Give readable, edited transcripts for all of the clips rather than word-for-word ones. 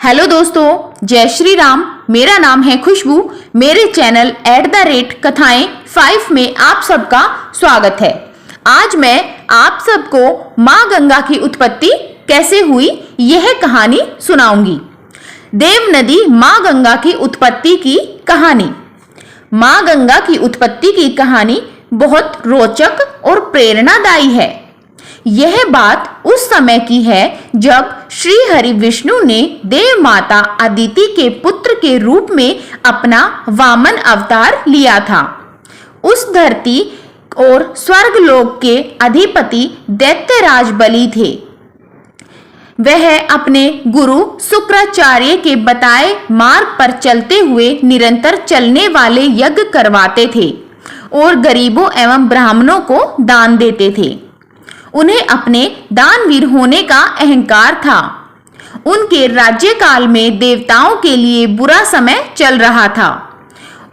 Hello दोस्तों, जय श्री राम। मेरा नाम है खुशबू। मेरे चैनल @कथाएं 5 में आप सबका स्वागत है। आज मैं आप सबको माँ गंगा की उत्पत्ति कैसे हुई यह कहानी सुनाऊंगी। देव नदी माँ गंगा की उत्पत्ति की कहानी। माँ गंगा की उत्पत्ति की कहानी बहुत रोचक और प्रेरणादायी है। यह बात उस समय की है जब श्री हरि विष्णु ने देव माता अदिति के पुत्र के रूप में अपना वामन अवतार लिया था। उस धरती और स्वर्गलोक के अधिपति दैत्यराज बलि थे। वह अपने गुरु शुक्राचार्य के बताए मार्ग पर चलते हुए निरंतर चलने वाले यज्ञ करवाते थे और गरीबों एवं ब्राह्मणों को दान देते थे। उन्हें अपने दानवीर होने का अहंकार था। उनके राज्यकाल में देवताओं के लिए बुरा समय चल रहा था।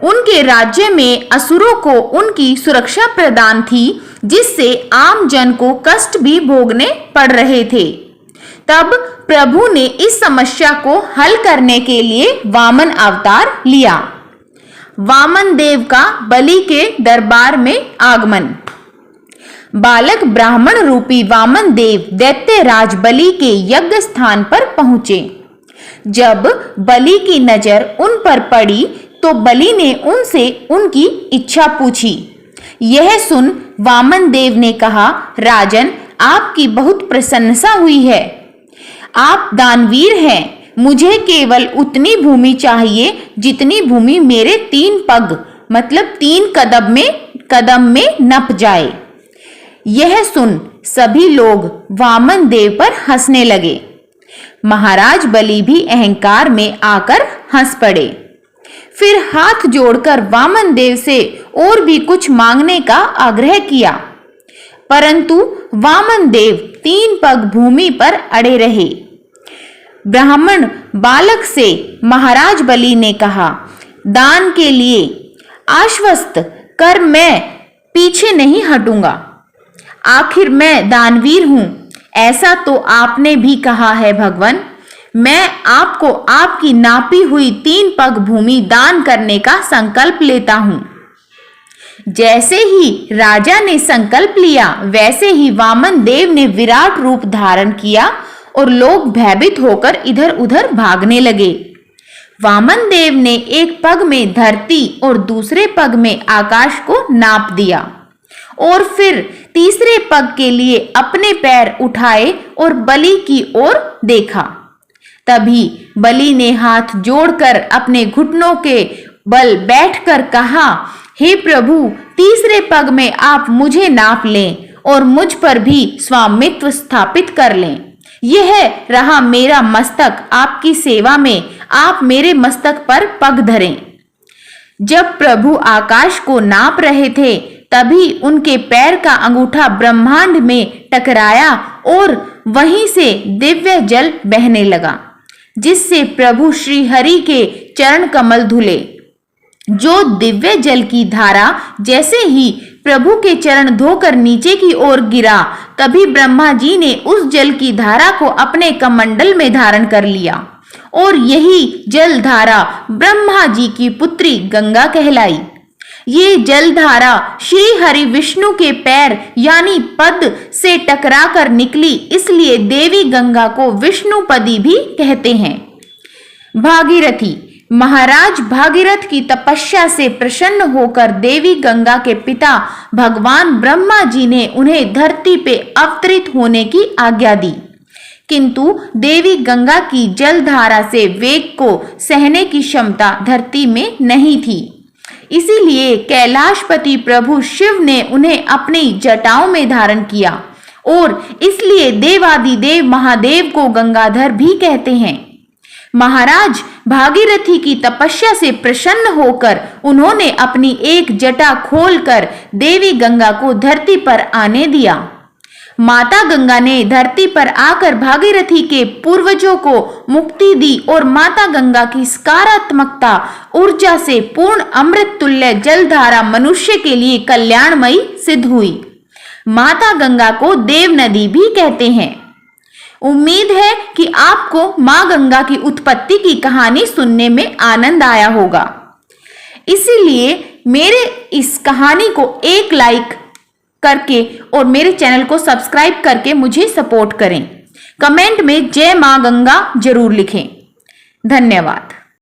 उनके राज्य में असुरों को उनकी सुरक्षा प्रदान थी, जिससे आम जन को कष्ट भी भोगने पड़ रहे थे। तब प्रभु ने इस समस्या को हल करने के लिए वामन अवतार लिया। वामन देव का बलि के दरबार में आगमन। बालक ब्राह्मण रूपी वामन देव दैत्यराज बलि के यज्ञ स्थान पर पहुंचे। जब बलि की नजर उन पर पड़ी तो बलि ने उनसे उनकी इच्छा पूछी। यह सुन वामन देव ने कहा, राजन, आपकी बहुत प्रशंसा हुई है। आप दानवीर हैं। मुझे केवल उतनी भूमि चाहिए जितनी भूमि मेरे 3 पग मतलब 3 कदम में नप जाए। यह सुन सभी लोग वामन देव पर हंसने लगे। महाराज बलि भी अहंकार में आकर हंस पड़े। फिर हाथ जोड़कर वामन देव से और भी कुछ मांगने का आग्रह किया, परंतु वामन देव 3 पग भूमि पर अड़े रहे। ब्राह्मण बालक से महाराज बलि ने कहा, दान के लिए आश्वस्त कर, मैं पीछे नहीं हटूंगा। आखिर मैं दानवीर हूं, ऐसा तो आपने भी कहा है भगवान। मैं आपको आपकी नापी हुई 3 पग भूमि दान करने का संकल्प लेता हूं। जैसे ही राजा ने संकल्प लिया, वैसे ही वामन देव ने विराट रूप धारण किया और लोग भयभीत होकर इधर उधर भागने लगे। वामन देव ने एक पग में धरती और दूसरे पग में आकाश को नाप दिया और फिर तीसरे पग के लिए अपने पैर उठाए और बलि की ओर देखा। तभी बलि ने हाथ जोड़कर अपने घुटनों के बल बैठकर कहा, हे प्रभु, तीसरे पग में आप मुझे नाप लें और मुझ पर भी स्वामित्व स्थापित कर लें। यह रहा मेरा मस्तक, आपकी सेवा में आप मेरे मस्तक पर पग धरें। जब प्रभु आकाश को नाप रहे थे, तभी उनके पैर का अंगूठा ब्रह्मांड में टकराया और वहीं से दिव्य जल बहने लगा, जिससे प्रभु श्री हरि के चरण कमल धुले। जो दिव्य जल की धारा जैसे ही प्रभु के चरण धोकर नीचे की ओर गिरा, तभी ब्रह्मा जी ने उस जल की धारा को अपने कमंडल में धारण कर लिया और यही जल धारा ब्रह्मा जी की पुत्री गंगा कहलाई। ये जलधारा श्री हरि विष्णु के पैर यानी पद से टकराकर निकली, इसलिए देवी गंगा को विष्णुपदी भी कहते हैं। भागीरथी। महाराज भागीरथ की तपस्या से प्रसन्न होकर देवी गंगा के पिता भगवान ब्रह्मा जी ने उन्हें धरती पे अवतरित होने की आज्ञा दी, किंतु देवी गंगा की जलधारा से वेग को सहने की क्षमता धरती में नहीं थी। इसीलिए कैलाशपति प्रभु शिव ने उन्हें अपनी जटाओं में धारण किया और इसलिए देवादिदेव महादेव को गंगाधर भी कहते हैं। महाराज भागीरथी की तपस्या से प्रसन्न होकर उन्होंने अपनी एक जटा खोलकर देवी गंगा को धरती पर आने दिया। माता गंगा ने धरती पर आकर भागीरथी के पूर्वजों को मुक्ति दी और माता गंगा की सकारात्मकता ऊर्जा से पूर्ण अमृत तुल्य जलधारा मनुष्य के लिए कल्याणमयी सिद्ध हुई। माता गंगा को देव नदी भी कहते हैं। उम्मीद है कि आपको मां गंगा की उत्पत्ति की कहानी सुनने में आनंद आया होगा। इसीलिए मेरे इस कहानी को एक लाइक करके और मेरे चैनल को सब्सक्राइब करके मुझे सपोर्ट करें। कमेंट में जय मां गंगा जरूर लिखें। धन्यवाद।